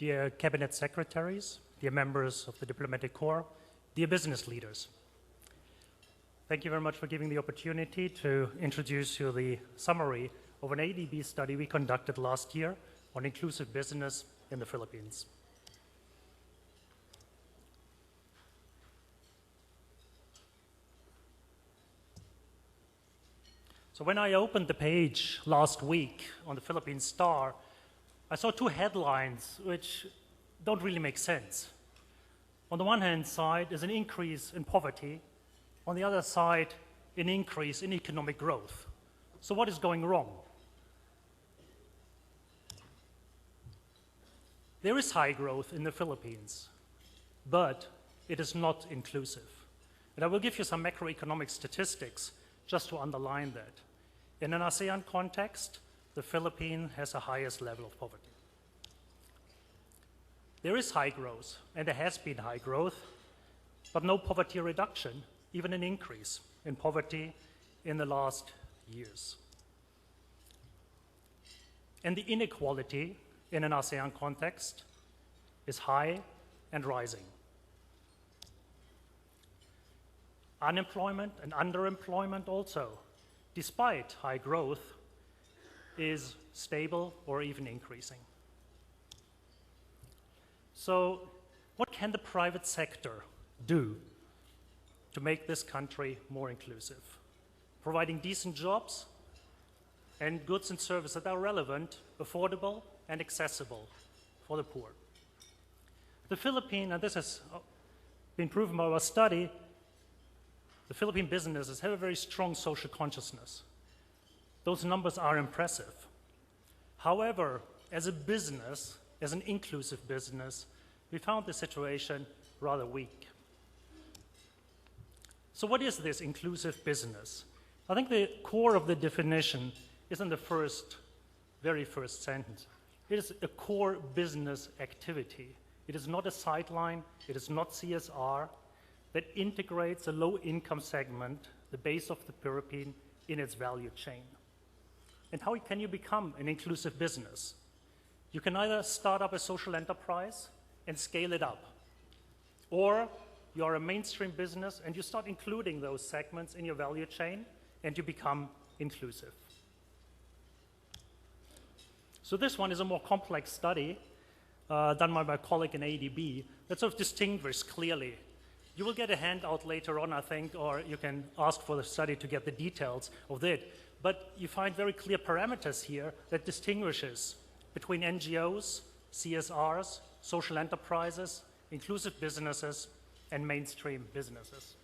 dear cabinet secretaries, dear members of the diplomatic corps, dear business leaders. Thank you very much for giving the opportunity to introduce you the summary of an ADB study we conducted last year on inclusive business in the Philippines. So when I opened the page last week on the Philippine Star, I saw two headlines which don't really make sense. On the one hand side is an increase in poverty. On the other side, an increase in economic growth. So what is going wrong? There is high growth in the Philippines, but it is not inclusive. And I will give you some macroeconomic statistics just to underline that. In an ASEAN context, the Philippines has the highest level of poverty. There is high growth, and there has been high growth, but no poverty reduction, even an increase in poverty in the last years. And the inequality in an ASEAN context is high and rising. Unemployment and underemployment also, despite high growth, is stable or even increasing. So what can the private sector do to make this country more inclusive? Providing decent jobs and goods and services that are relevant, affordable, and accessible for the poor. The Philippines, and this has been proven by our study, the Philippine businesses have a very strong social consciousness. Those numbers are impressive. However, as a business, as an inclusive business, we found the situation rather weak. So what is this inclusive business? I think the core of the definition is in the very first sentence. It is a core business activity. It is not a sideline, it is not CSR, that integrates a low-income segment, the base of the pyramid, in its value chain. And how can you become an inclusive business? You can either start up a social enterprise and scale it up, or you are a mainstream business and you start including those segments in your value chain and you become inclusive. So this one is a more complex study done by my colleague in ADB that sort of distinguishes clearly. You will get a handout later on, I think, or you can ask for the study to get the details of that. But you find very clear parameters here that distinguishes between NGOs, CSRs, social enterprises, inclusive businesses, and mainstream businesses.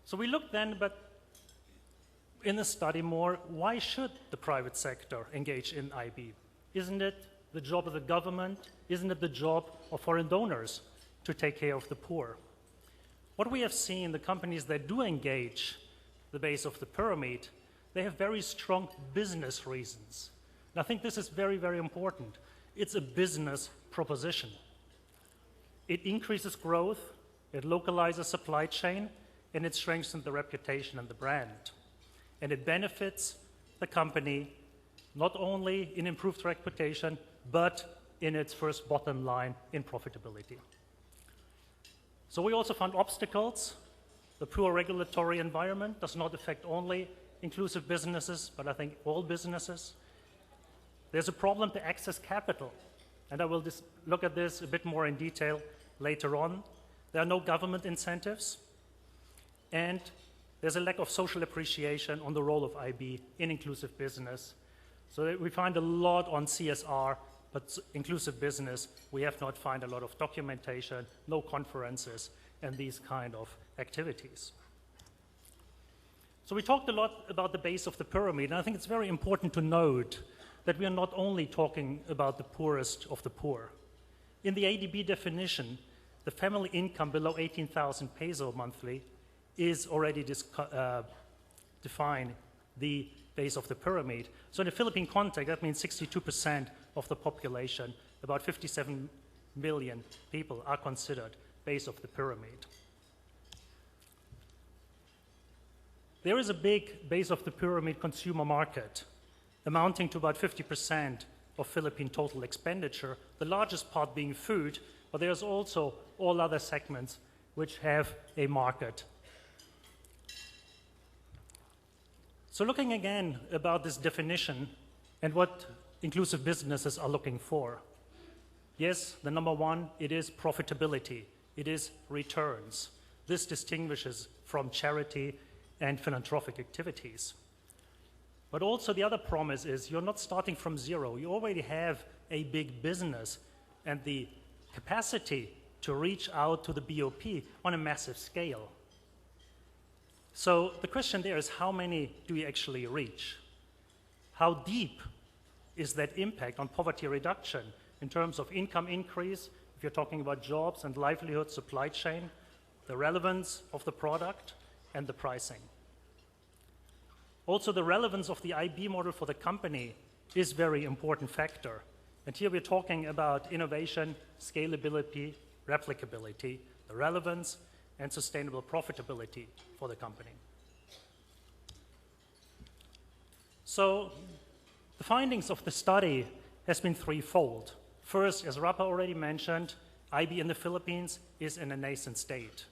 So we looked then, but in the study more, why should the private sector engage in IB? Isn't it the job of the government? Isn't it the job of foreign donors to take care of the poor? What we have seen, the companies that do engage the base of the pyramid, they have very strong business reasons. And I think this is very, very important. It's a business proposition. It increases growth, it localizes supply chain, and it strengthens the reputation and the brand. And it benefits the company not only in improved reputation, but in its first bottom line in profitability. So we also found obstacles. The poor regulatory environment does not affect only inclusive businesses, but I think all businesses. There's a problem to access capital, and I will look at this a bit more in detail later on. There are no government incentives, and there's a lack of social appreciation on the role of IB in inclusive business. So we find a lot on CSR, but inclusive business, we have not found a lot of documentation, no conferences, and these kind of activities. So we talked a lot about the base of the pyramid, and I think it's very important to note that we are not only talking about the poorest of the poor. In the ADB definition, the family income below 18,000 peso monthly is already defined the base of the pyramid. So in the Philippine context, that means 62% of the population, about 57 million people, are considered base of the pyramid. There is a big base of the pyramid consumer market, amounting to about 50% of Philippine total expenditure, the largest part being food, but there's also all other segments which have a market. So looking again about this definition and what inclusive businesses are looking for. Yes, the number one, it is profitability. It is returns. This distinguishes from charity and philanthropic activities. But also the other promise is you're not starting from zero. You already have a big business and the capacity to reach out to the BOP on a massive scale. So the question there is, how many do we actually reach? How deep is that impact on poverty reduction in terms of income increase, if you're talking about jobs and livelihood, supply chain, the relevance of the product, and the pricing? Also, the relevance of the IB model for the company is a very important factor. And here we're talking about innovation, scalability, replicability, the relevance, and sustainable profitability for the company. So the findings of the study has been threefold. First, as Rapa already mentioned, IB in the Philippines is in a nascent state.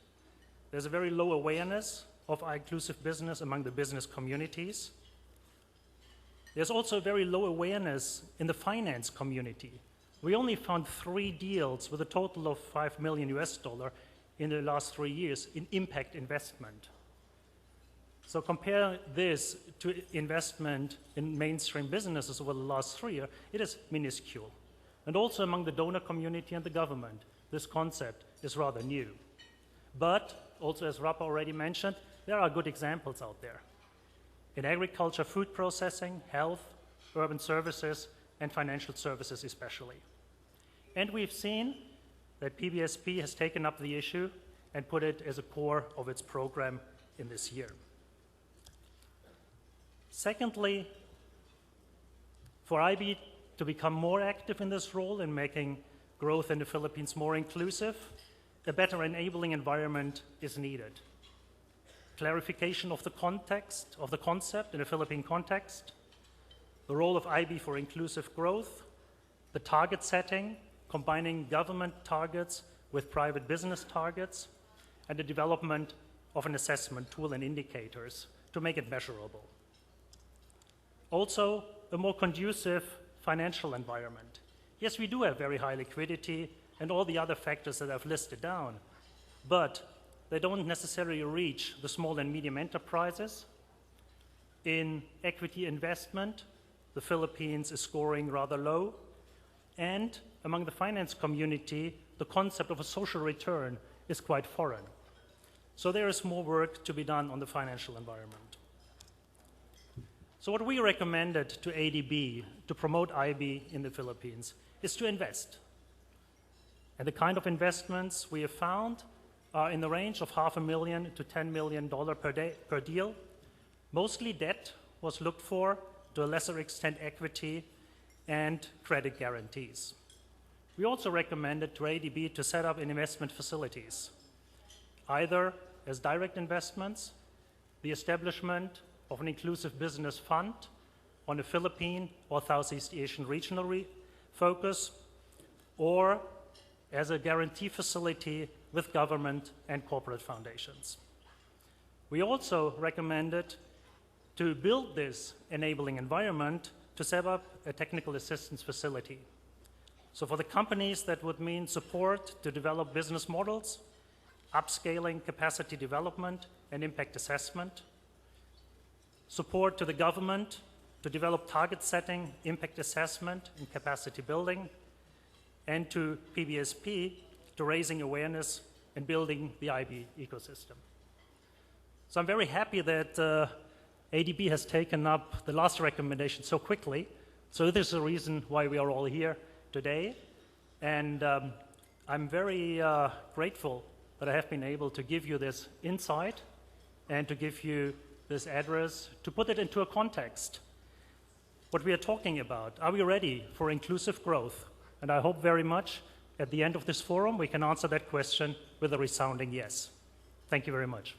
There's a very low awareness of inclusive business among the business communities. There's also a very low awareness in the finance community. We only found 3 deals with a total of $5 million in the last 3 years in impact investment. So compare this to investment in mainstream businesses over the last 3 years, it is minuscule. And also among the donor community and the government, this concept is rather new. But also, as Rapa already mentioned, there are good examples out there. In agriculture, food processing, health, urban services, and financial services especially. And we've seen that PBSP has taken up the issue and put it as a core of its program in this year. Secondly, for IB to become more active in this role in making growth in the Philippines more inclusive, a better enabling environment is needed. Clarification of the context, of the concept in a Philippine context, the role of IB for inclusive growth, the target setting, combining government targets with private business targets, and the development of an assessment tool and indicators to make it measurable. Also, a more conducive financial environment. Yes, we do have very high liquidity and all the other factors that I've listed down, but they don't necessarily reach the small and medium enterprises. In equity investment, the Philippines is scoring rather low, and among the finance community, the concept of a social return is quite foreign. So there is more work to be done on the financial environment. So what we recommended to ADB to promote IB in the Philippines is to invest. And the kind of investments we have found are in the range of $500,000 to $10 million per deal. Mostly debt was looked for, to a lesser extent equity and credit guarantees. We also recommended to ADB to set up investment facilities, either as direct investments, the establishment of an inclusive business fund on a Philippine or Southeast Asian regional focus, or as a guarantee facility with government and corporate foundations. We also recommended to build this enabling environment to set up a technical assistance facility. So for the companies, that would mean support to develop business models, upscaling capacity development and impact assessment, support to the government to develop target setting, impact assessment, and capacity building, and to PBSP to raising awareness and building the IB ecosystem. So I'm very happy that ADB has taken up the last recommendation so quickly. So this is the reason why we are all here today. And I'm very grateful that I have been able to give you this insight and to give you this address, to put it into a context. What we are talking about, are we ready for inclusive growth? And I hope very much at the end of this forum we can answer that question with a resounding yes. Thank you very much.